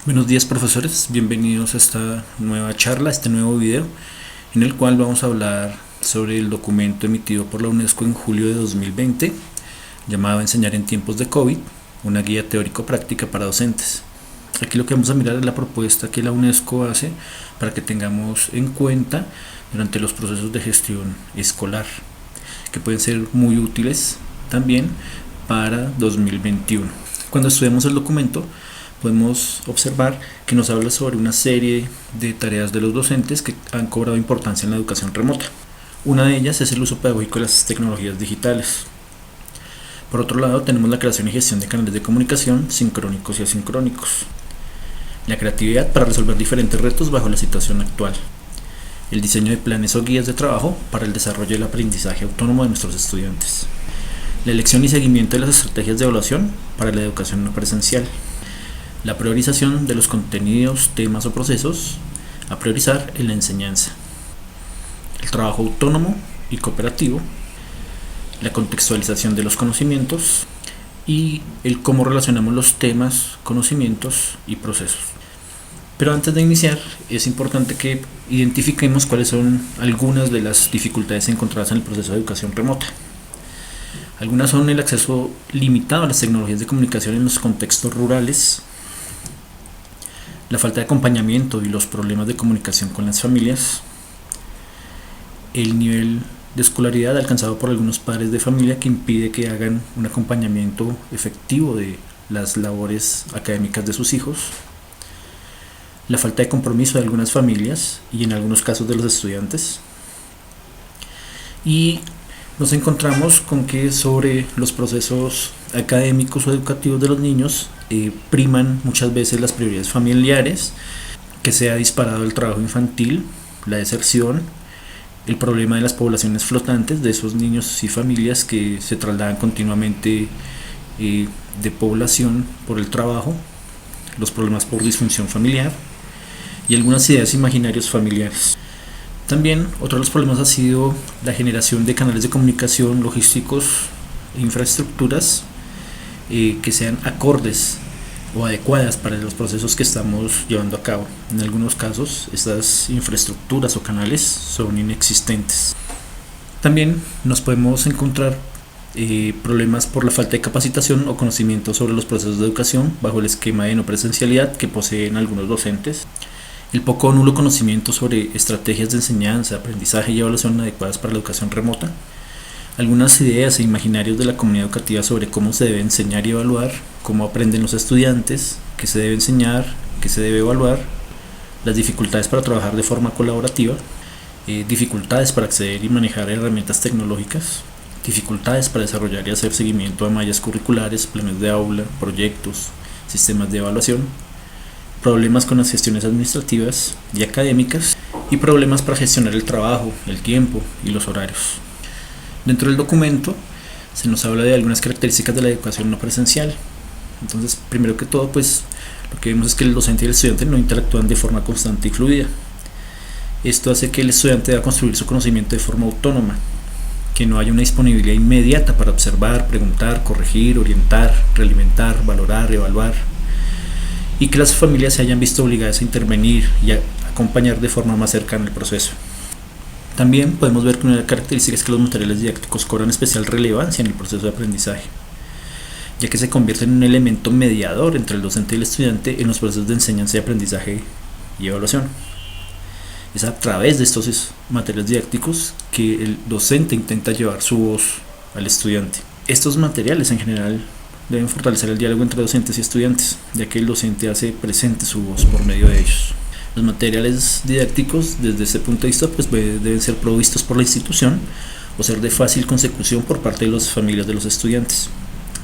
Buenos días, profesores, bienvenidos a esta nueva charla, a este nuevo video en el cual vamos a hablar sobre el documento emitido por la UNESCO en julio de 2020 llamado Enseñar en tiempos de COVID, una guía teórico-práctica para docentes. Aquí lo que vamos a mirar es la propuesta que la UNESCO hace para que tengamos en cuenta durante los procesos de gestión escolar, que pueden ser muy útiles también para 2021. Cuando estudiamos el documento podemos observar que nos habla sobre una serie de tareas de los docentes que han cobrado importancia en la educación remota. Una de ellas es el uso pedagógico de las tecnologías digitales. Por otro lado, tenemos la creación y gestión de canales de comunicación sincrónicos y asincrónicos. La creatividad para resolver diferentes retos bajo la situación actual. El diseño de planes o guías de trabajo para el desarrollo del aprendizaje autónomo de nuestros estudiantes. La elección y seguimiento de las estrategias de evaluación para la educación no presencial. La priorización de los contenidos, temas o procesos a priorizar en la enseñanza. El trabajo autónomo y cooperativo. La contextualización de los conocimientos y el cómo relacionamos los temas, conocimientos y procesos. Pero antes de iniciar es importante que identifiquemos cuáles son algunas de las dificultades encontradas en el proceso de educación remota. Algunas son el acceso limitado a las tecnologías de comunicación en los contextos rurales, la falta de acompañamiento y los problemas de comunicación con las familias, el nivel de escolaridad alcanzado por algunos padres de familia que impide que hagan un acompañamiento efectivo de las labores académicas de sus hijos, la falta de compromiso de algunas familias y en algunos casos de los estudiantes, y nos encontramos con que sobre los procesos académicos o educativos de los niños priman muchas veces las prioridades familiares, que se ha disparado el trabajo infantil, la deserción, el problema de las poblaciones flotantes, de esos niños y familias que se trasladan continuamente de población por el trabajo, los problemas por disfunción familiar y algunas ideas imaginarios familiares. También otro de los problemas ha sido la generación de canales de comunicación logísticos e infraestructuras que sean acordes o adecuadas para los procesos que estamos llevando a cabo. En algunos casos estas infraestructuras o canales son inexistentes. También nos podemos encontrar problemas por la falta de capacitación o conocimiento sobre los procesos de educación bajo el esquema de no presencialidad que poseen algunos docentes. El poco o nulo conocimiento sobre estrategias de enseñanza, aprendizaje y evaluación adecuadas para la educación remota. Algunas ideas e imaginarios de la comunidad educativa sobre cómo se debe enseñar y evaluar, cómo aprenden los estudiantes, qué se debe enseñar, qué se debe evaluar, las dificultades para trabajar de forma colaborativa, dificultades para acceder y manejar herramientas tecnológicas, dificultades para desarrollar y hacer seguimiento a mallas curriculares, planes de aula, proyectos, sistemas de evaluación, problemas con las gestiones administrativas y académicas y problemas para gestionar el trabajo, el tiempo y los horarios. Dentro del documento se nos habla de algunas características de la educación no presencial. Entonces, primero que todo, pues lo que vemos es que el docente y el estudiante no interactúan de forma constante y fluida. Esto hace que el estudiante deba construir su conocimiento de forma autónoma, que no haya una disponibilidad inmediata para observar, preguntar, corregir, orientar, realimentar, valorar, evaluar, y que las familias se hayan visto obligadas a intervenir y a acompañar de forma más cercana el proceso. También podemos ver que una de las características es que los materiales didácticos cobran especial relevancia en el proceso de aprendizaje, ya que se convierten en un elemento mediador entre el docente y el estudiante en los procesos de enseñanza y aprendizaje y evaluación. Es a través de estos materiales didácticos que el docente intenta llevar su voz al estudiante. Estos materiales en general deben fortalecer el diálogo entre docentes y estudiantes, ya que el docente hace presente su voz por medio de ellos. Los materiales didácticos desde ese punto de vista pues deben ser provistos por la institución o ser de fácil consecución por parte de las familias de los estudiantes.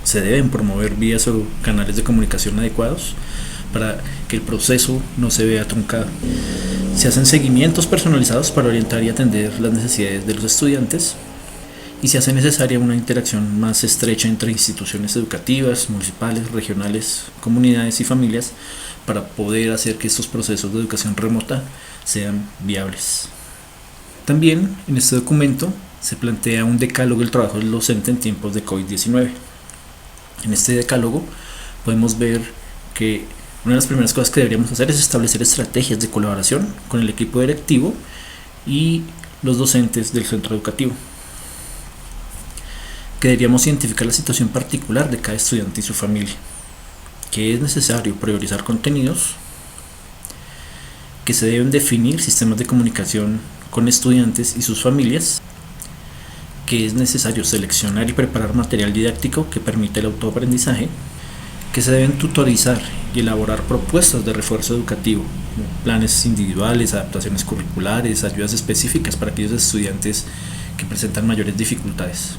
Se deben promover vías o canales de comunicación adecuados para que el proceso no se vea truncado. Se hacen seguimientos personalizados para orientar y atender las necesidades de los estudiantes y se hace necesaria una interacción más estrecha entre instituciones educativas, municipales, regionales, comunidades y familias para poder hacer que estos procesos de educación remota sean viables. También en este documento se plantea un decálogo del trabajo del docente en tiempos de COVID-19. En este decálogo podemos ver que Una de las primeras cosas que deberíamos hacer es establecer estrategias de colaboración con el equipo directivo y los docentes del centro educativo. Que deberíamos identificar la situación particular de cada estudiante y su familia. Que es necesario priorizar contenidos. Que se deben definir sistemas de comunicación con estudiantes y sus familias. Que es necesario seleccionar y preparar material didáctico que permite el autoaprendizaje. Que se deben tutorizar y elaborar propuestas de refuerzo educativo, planes individuales, adaptaciones curriculares, ayudas específicas para aquellos estudiantes que presentan mayores dificultades.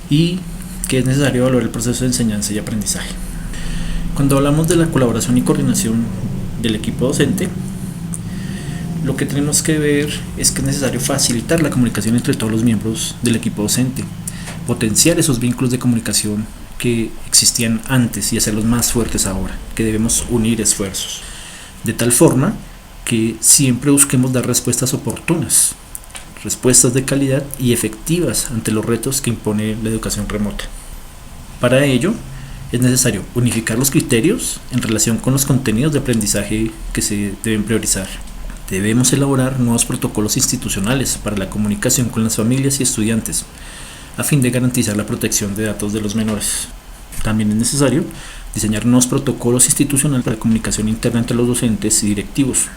Y que es necesario evaluar el proceso de enseñanza y aprendizaje. Cuando hablamos de la colaboración y coordinación del equipo docente, lo que tenemos que ver es que es necesario facilitar la comunicación entre todos los miembros del equipo docente, potenciar esos vínculos de comunicación que existían antes y hacerlos más fuertes ahora, que debemos unir esfuerzos, de tal forma que siempre busquemos dar respuestas oportunas, respuestas de calidad y efectivas ante los retos que impone la educación remota. Para ello, es necesario unificar los criterios en relación con los contenidos de aprendizaje que se deben priorizar. Debemos elaborar nuevos protocolos institucionales para la comunicación con las familias y estudiantes, a fin de garantizar la protección de datos de los menores. También es necesario diseñar nuevos protocolos institucionales para la comunicación interna entre los docentes y directivos,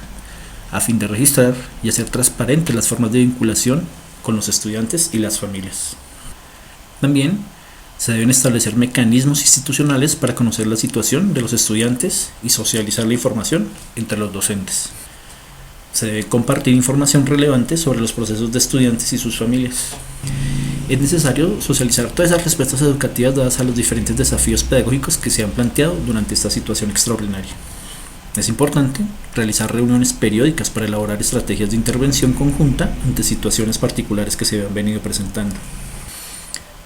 a fin de registrar y hacer transparentes las formas de vinculación con los estudiantes y las familias. También se deben establecer mecanismos institucionales para conocer la situación de los estudiantes y socializar la información entre los docentes. Se debe compartir información relevante sobre los procesos de estudiantes y sus familias. Es necesario socializar todas esas respuestas educativas dadas a los diferentes desafíos pedagógicos que se han planteado durante esta situación extraordinaria. Es importante realizar reuniones periódicas para elaborar estrategias de intervención conjunta ante situaciones particulares que se han venido presentando.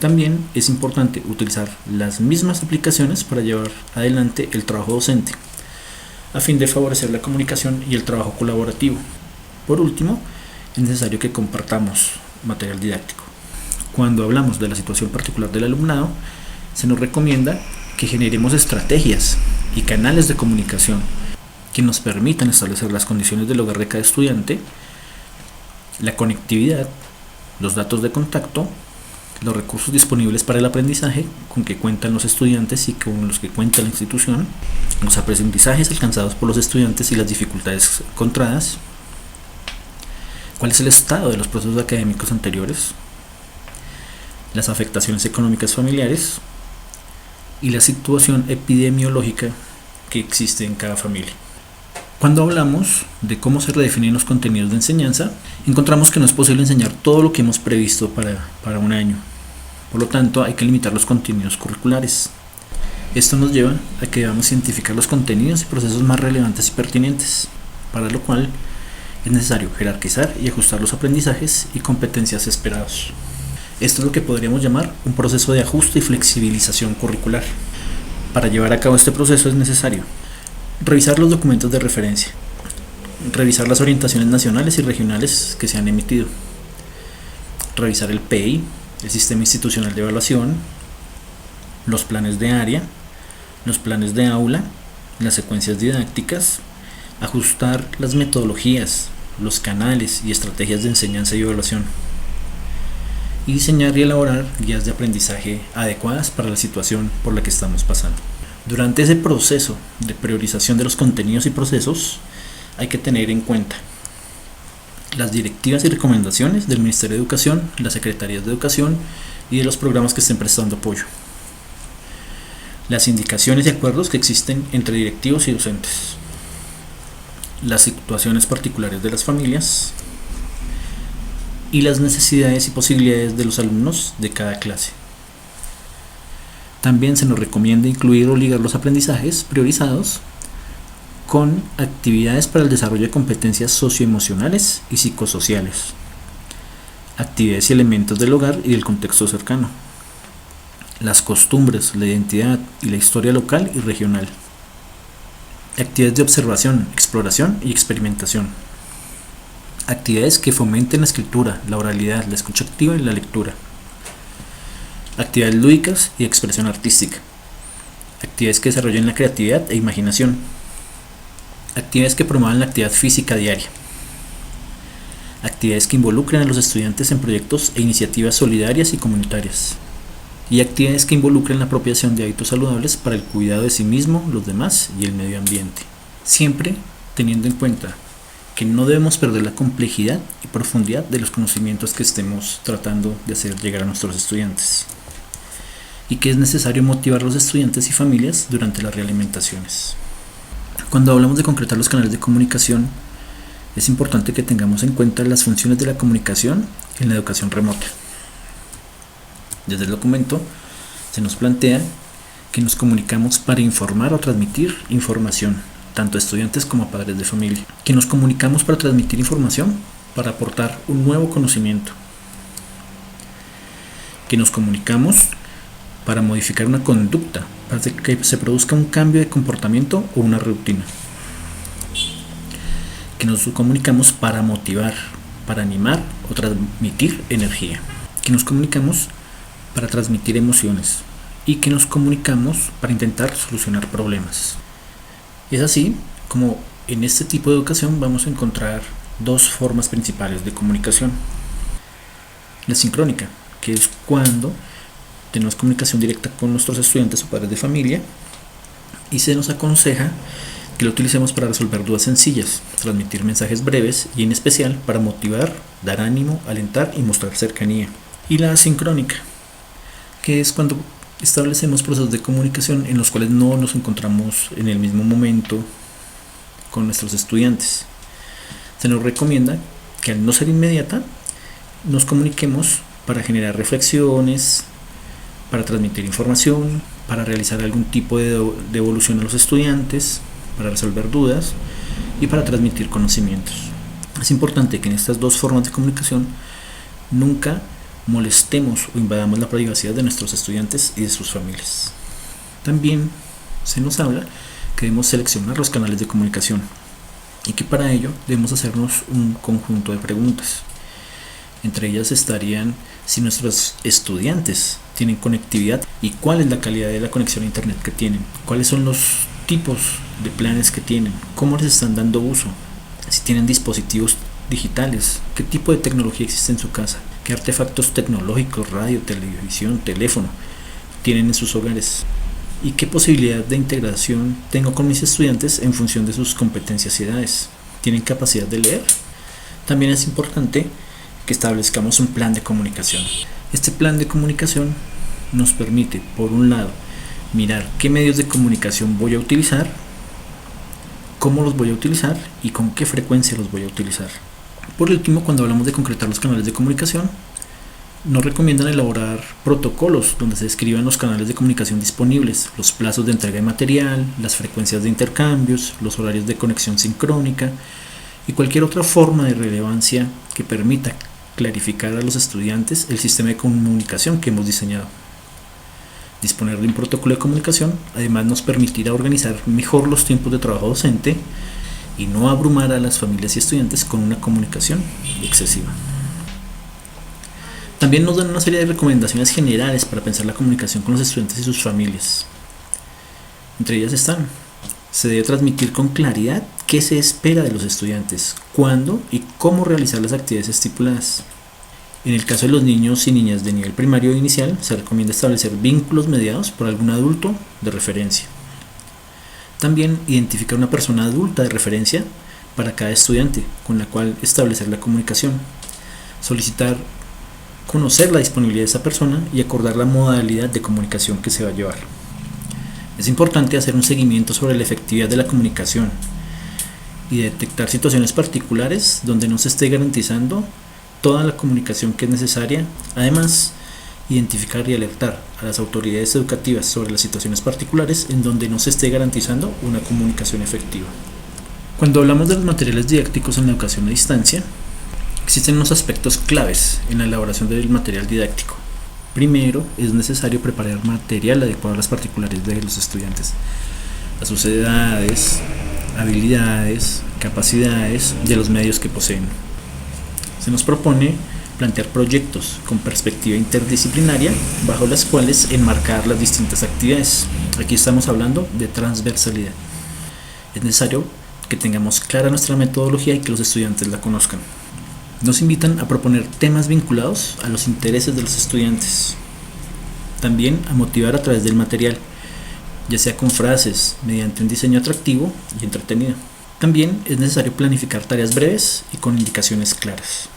También es importante utilizar las mismas aplicaciones para llevar adelante el trabajo docente, a fin de favorecer la comunicación y el trabajo colaborativo. Por último, es necesario que compartamos material didáctico. Cuando hablamos de la situación particular del alumnado, se nos recomienda que generemos estrategias y canales de comunicación que nos permitan establecer las condiciones del hogar de cada estudiante, la conectividad, los datos de contacto, los recursos disponibles para el aprendizaje con que cuentan los estudiantes y con los que cuenta la institución, los aprendizajes alcanzados por los estudiantes y las dificultades encontradas, cuál es el estado de los procesos académicos anteriores, las afectaciones económicas familiares y la situación epidemiológica que existe en cada familia. Cuando hablamos de cómo se redefinen los contenidos de enseñanza, encontramos que no es posible enseñar todo lo que hemos previsto para un año. Por lo tanto, hay que limitar los contenidos curriculares. Esto nos lleva a que debamos identificar los contenidos y procesos más relevantes y pertinentes, para lo cual es necesario jerarquizar y ajustar los aprendizajes y competencias esperados. Esto es lo que podríamos llamar un proceso de ajuste y flexibilización curricular. Para llevar a cabo este proceso es necesario revisar los documentos de referencia, revisar las orientaciones nacionales y regionales que se han emitido, revisar el PEI, el Sistema Institucional de Evaluación, los planes de área, los planes de aula, las secuencias didácticas, ajustar las metodologías, los canales y estrategias de enseñanza y evaluación, y diseñar y elaborar guías de aprendizaje adecuadas para la situación por la que estamos pasando. Durante ese proceso de priorización de los contenidos y procesos, hay que tener en cuenta las directivas y recomendaciones del Ministerio de Educación, las Secretarías de Educación y de los programas que estén prestando apoyo, las indicaciones y acuerdos que existen entre directivos y docentes, las situaciones particulares de las familias y las necesidades y posibilidades de los alumnos de cada clase. También se nos recomienda incluir o ligar los aprendizajes priorizados con actividades para el desarrollo de competencias socioemocionales y psicosociales, actividades y elementos del hogar y del contexto cercano, las costumbres, la identidad y la historia local y regional, actividades de observación, exploración y experimentación, actividades que fomenten la escritura, la oralidad, la escucha activa y la lectura, actividades lúdicas y expresión artística, actividades que desarrollen la creatividad e imaginación, Actividades que promuevan la actividad física diaria. Actividades que involucren a los estudiantes en proyectos e iniciativas solidarias y comunitarias. Y actividades que involucren la apropiación de hábitos saludables para el cuidado de sí mismo, los demás y el medio ambiente. Siempre teniendo en cuenta que no debemos perder la complejidad y profundidad de los conocimientos que estemos tratando de hacer llegar a nuestros estudiantes. Y que es necesario motivar a los estudiantes y familias durante las realimentaciones. Cuando hablamos de concretar los canales de comunicación, es importante que tengamos en cuenta las funciones de la comunicación en la educación remota. Desde el documento se nos plantea que nos comunicamos para informar o transmitir información, tanto a estudiantes como a padres de familia. Que nos comunicamos para transmitir información, para aportar un nuevo conocimiento. Que nos comunicamos para modificar una conducta, para que se produzca un cambio de comportamiento o una rutina. Que nos comunicamos para motivar, para animar o transmitir energía. Que nos comunicamos para transmitir emociones y que nos comunicamos para intentar solucionar problemas. Es así como en este tipo de educación vamos a encontrar dos formas principales de comunicación. La sincrónica, que es cuando tenemos comunicación directa con nuestros estudiantes o padres de familia y se nos aconseja que lo utilicemos para resolver dudas sencillas, transmitir mensajes breves y en especial para motivar, dar ánimo, alentar y mostrar cercanía. Y la asincrónica, que es cuando establecemos procesos de comunicación en los cuales no nos encontramos en el mismo momento con nuestros estudiantes. Se nos recomienda que al no ser inmediata, nos comuniquemos para generar reflexiones, para transmitir información, para realizar algún tipo de devolución a los estudiantes, para resolver dudas y para transmitir conocimientos. Es importante que en estas dos formas de comunicación nunca molestemos o invadamos la privacidad de nuestros estudiantes y de sus familias. También se nos habla que debemos seleccionar los canales de comunicación y que para ello debemos hacernos un conjunto de preguntas. Entre ellas estarían si nuestros estudiantes tienen conectividad y cuál es la calidad de la conexión a internet que tienen, cuáles son los tipos de planes que tienen, cómo les están dando uso, si tienen dispositivos digitales, qué tipo de tecnología existe en su casa, qué artefactos tecnológicos, radio, televisión, teléfono tienen en sus hogares y qué posibilidad de integración tengo con mis estudiantes en función de sus competencias y edades. ¿Tienen capacidad de leer? También es importante que establezcamos un plan de comunicación. Este plan de comunicación nos permite, por un lado, mirar qué medios de comunicación voy a utilizar, cómo los voy a utilizar y con qué frecuencia los voy a utilizar. Por último, cuando hablamos de concretar los canales de comunicación, nos recomiendan elaborar protocolos donde se describan los canales de comunicación disponibles, los plazos de entrega de material, las frecuencias de intercambios, los horarios de conexión sincrónica y cualquier otra forma de relevancia que permita clarificar a los estudiantes el sistema de comunicación que hemos diseñado. Disponer de un protocolo de comunicación además nos permitirá organizar mejor los tiempos de trabajo docente y no abrumar a las familias y estudiantes con una comunicación excesiva. También nos dan una serie de recomendaciones generales para pensar la comunicación con los estudiantes y sus familias. Entre ellas están: se debe transmitir con claridad qué se espera de los estudiantes, cuándo y cómo realizar las actividades estipuladas. En el caso de los niños y niñas de nivel primario o inicial, se recomienda establecer vínculos mediados por algún adulto de referencia. También identificar una persona adulta de referencia para cada estudiante, con la cual establecer la comunicación. Solicitar conocer la disponibilidad de esa persona y acordar la modalidad de comunicación que se va a llevar. Es importante hacer un seguimiento sobre la efectividad de la comunicación y detectar situaciones particulares donde no se esté garantizando toda la comunicación que es necesaria. Además, identificar y alertar a las autoridades educativas sobre las situaciones particulares en donde no se esté garantizando una comunicación efectiva. Cuando hablamos de los materiales didácticos en la educación a distancia, existen unos aspectos claves en la elaboración del material didáctico. Primero, es necesario preparar material adecuado a las particularidades de los estudiantes, a sus edades, habilidades, capacidades y a los medios que poseen. Se nos propone plantear proyectos con perspectiva interdisciplinaria bajo las cuales enmarcar las distintas actividades. Aquí estamos hablando de transversalidad. Es necesario que tengamos clara nuestra metodología y que los estudiantes la conozcan. Nos invitan a proponer temas vinculados a los intereses de los estudiantes. También a motivar a través del material, ya sea con frases, mediante un diseño atractivo y entretenido. También es necesario planificar tareas breves y con indicaciones claras.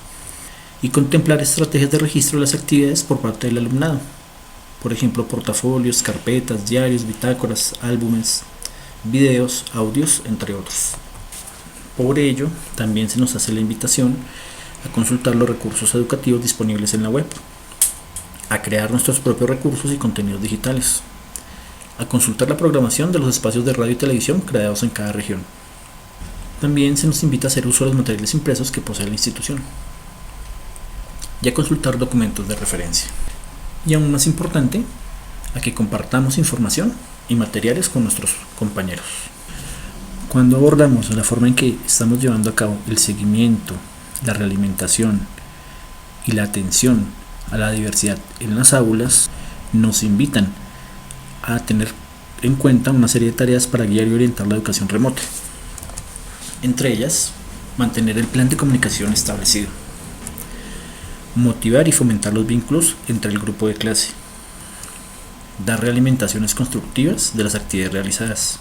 Y contemplar estrategias de registro de las actividades por parte del alumnado. Por ejemplo, portafolios, carpetas, diarios, bitácoras, álbumes, videos, audios, entre otros. Por ello, también se nos hace la invitación a consultar los recursos educativos disponibles en la web, a crear nuestros propios recursos y contenidos digitales, a consultar la programación de los espacios de radio y televisión creados en cada región. También se nos invita a hacer uso de los materiales impresos que posee la institución y a consultar documentos de referencia. Y aún más importante, a que compartamos información y materiales con nuestros compañeros. Cuando abordamos la forma en que estamos llevando a cabo el seguimiento, la realimentación y la atención a la diversidad en las aulas, nos invitan a tener en cuenta una serie de tareas para guiar y orientar la educación remota. Entre ellas, mantener el plan de comunicación establecido, motivar y fomentar los vínculos entre el grupo de clase, dar realimentaciones constructivas de las actividades realizadas,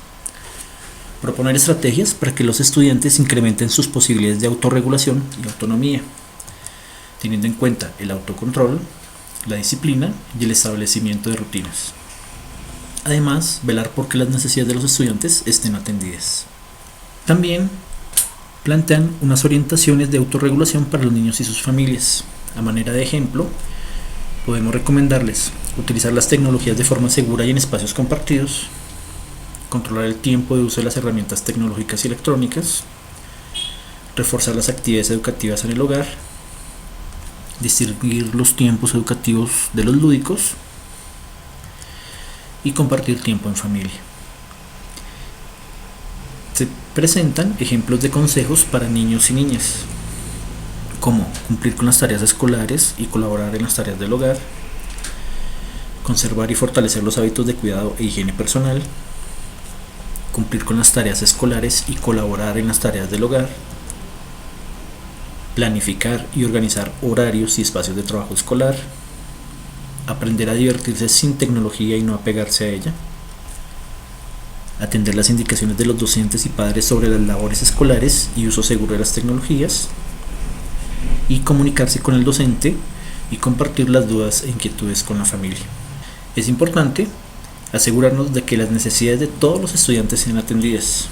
proponer estrategias para que los estudiantes incrementen sus posibilidades de autorregulación y autonomía, teniendo en cuenta el autocontrol, la disciplina y el establecimiento de rutinas. Además, velar por que las necesidades de los estudiantes estén atendidas. También plantean unas orientaciones de autorregulación para los niños y sus familias. A manera de ejemplo, podemos recomendarles utilizar las tecnologías de forma segura y en espacios compartidos, controlar el tiempo de uso de las herramientas tecnológicas y electrónicas, reforzar las actividades educativas en el hogar, distinguir los tiempos educativos de los lúdicos y compartir tiempo en familia. Se presentan ejemplos de consejos para niños y niñas, como cumplir con las tareas escolares y colaborar en las tareas del hogar, conservar y fortalecer los hábitos de cuidado e higiene personal, cumplir con las tareas escolares y colaborar en las tareas del hogar, planificar y organizar horarios y espacios de trabajo escolar, aprender a divertirse sin tecnología y no apegarse a ella, atender las indicaciones de los docentes y padres sobre las labores escolares y uso seguro de las tecnologías, y comunicarse con el docente y compartir las dudas e inquietudes con la familia. Es importante asegurarnos de que las necesidades de todos los estudiantes sean atendidas.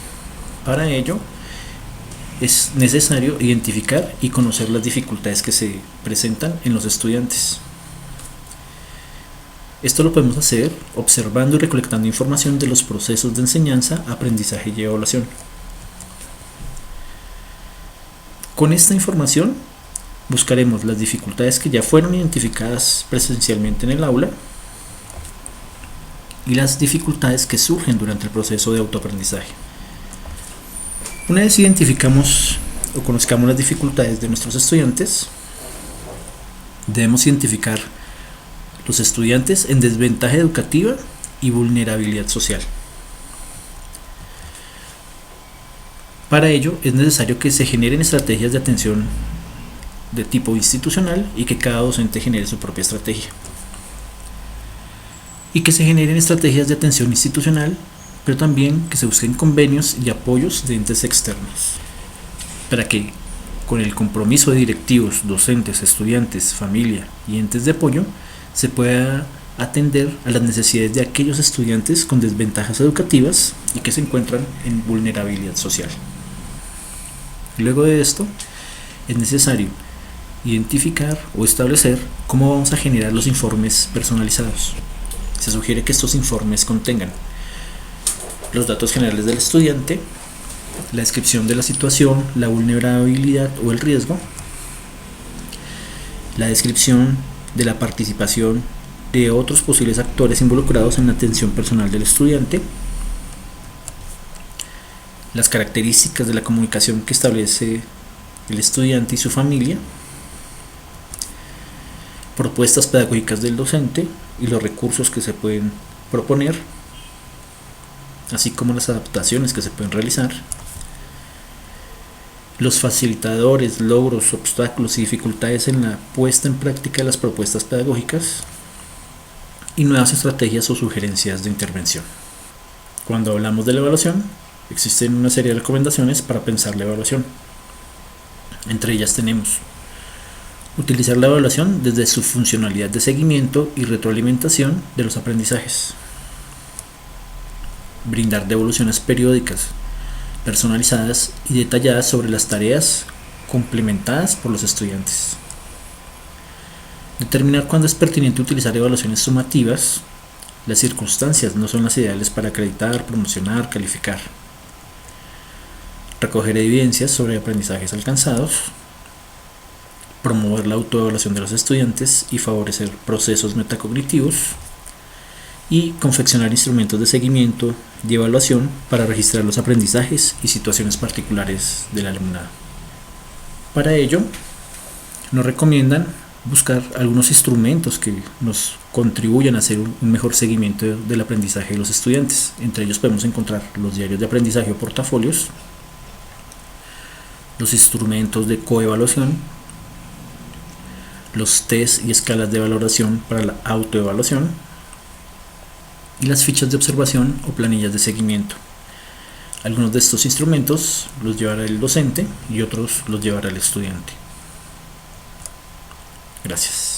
Para ello, es necesario identificar y conocer las dificultades que se presentan en los estudiantes. Esto lo podemos hacer observando y recolectando información de los procesos de enseñanza, aprendizaje y evaluación. Con esta información buscaremos las dificultades que ya fueron identificadas presencialmente en el aula y las dificultades que surgen durante el proceso de autoaprendizaje. Una vez identificamos o conozcamos las dificultades de nuestros estudiantes, debemos identificar los estudiantes en desventaja educativa y vulnerabilidad social. Para ello es necesario que se generen estrategias de atención de tipo institucional y que cada docente genere su propia estrategia. Y que se generen estrategias de atención institucional, pero también que se busquen convenios y apoyos de entes externos, para que con el compromiso de directivos, docentes, estudiantes, familia y entes de apoyo se pueda atender a las necesidades de aquellos estudiantes con desventajas educativas y que se encuentran en vulnerabilidad social. Luego de esto, es necesario identificar o establecer cómo vamos a generar los informes personalizados. Se sugiere que estos informes contengan los datos generales del estudiante, la descripción de la situación, la vulnerabilidad o el riesgo, la descripción de la participación de otros posibles actores involucrados en la atención personal del estudiante, las características de la comunicación que establece el estudiante y su familia, propuestas pedagógicas del docente y los recursos que se pueden proponer, así como las adaptaciones que se pueden realizar, los facilitadores, logros, obstáculos y dificultades en la puesta en práctica de las propuestas pedagógicas y nuevas estrategias o sugerencias de intervención. Cuando hablamos de la evaluación, existen una serie de recomendaciones para pensar la evaluación. Entre ellas tenemos utilizar la evaluación desde su funcionalidad de seguimiento y retroalimentación de los aprendizajes. Brindar devoluciones periódicas, personalizadas y detalladas sobre las tareas complementadas por los estudiantes. Determinar cuándo es pertinente utilizar evaluaciones sumativas. Las circunstancias no son las ideales para acreditar, promocionar, calificar. Recoger evidencias sobre aprendizajes alcanzados. Promover la autoevaluación de los estudiantes y favorecer procesos metacognitivos. Y confeccionar instrumentos de seguimiento y evaluación para registrar los aprendizajes y situaciones particulares del alumnado. Para ello, nos recomiendan buscar algunos instrumentos que nos contribuyan a hacer un mejor seguimiento del aprendizaje de los estudiantes. Entre ellos podemos encontrar los diarios de aprendizaje o portafolios, los instrumentos de coevaluación, los test y escalas de valoración para la autoevaluación y las fichas de observación o planillas de seguimiento. Algunos de estos instrumentos los llevará el docente y otros los llevará el estudiante. Gracias.